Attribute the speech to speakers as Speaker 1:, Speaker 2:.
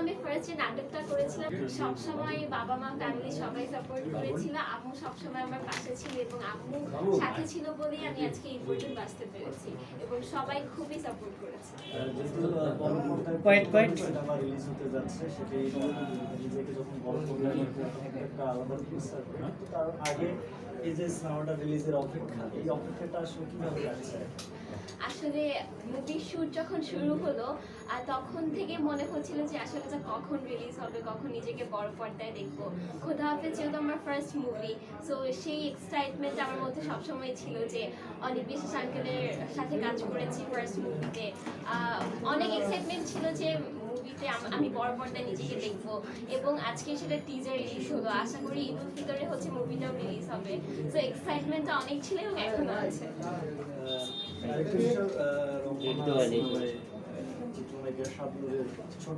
Speaker 1: আমি ফার্স্ট যে নাটকটা করেছিলাম সবসময় বাবা মা ফ্যামিলি সবাই সাপোর্ট করেছিল, আম্মু সবসময় আমার পাশে ছিল এবং আম্মু সাথে ছিল বলেই আমি আজকে এই পর্যন্ত আসতে পেরেছি এবং সবাই খুবই সাপোর্ট করেছে।
Speaker 2: সিনেমা রিলিজ হতে যাচ্ছে, সেটাই নিজেকে যখন বড় করলেন একটা আলাদা ফিল থাকবে। তো তার আগে এই যে সিনেমাটা রিলিজের অপেক্ষা, এই অপেক্ষাটা আসলে কিভাবে কাটছে?
Speaker 1: আসলে মুভি শুট যখন শুরু হলো তখন থেকে মনে হচ্ছিল যে আসলে এটা কখন রিলিজ হবে, কখন নিজেকে বড় পর্দায় দেখবো। খোদা হাফেজ যেহেতু আমার ফার্স্ট মুভি, সো সেই এক্সাইটমেন্ট আমার মধ্যে সবসময় ছিল যে অনেক বিশ্বাস আঙ্কেলের সাথে কাজ করেছি ফার্স্ট মুভিতে, অনেক এক্সাইটমেন্ট ছিল যে মুভিতে আমি বড় পর্দায় নিজেকে দেখবো এবং আজকে সেটা টিজার রিলিজ হলো। আশা করি ঈদুল ফিতরে হচ্ছে মুভিটাও রিলিজ হবে, সো এক্সাইটমেন্টটা অনেক ছিল এবং এখনো আছে।
Speaker 2: আরেকটা বিষয়, রমজান চিত্রনায়িকা শাবনূরের ছোট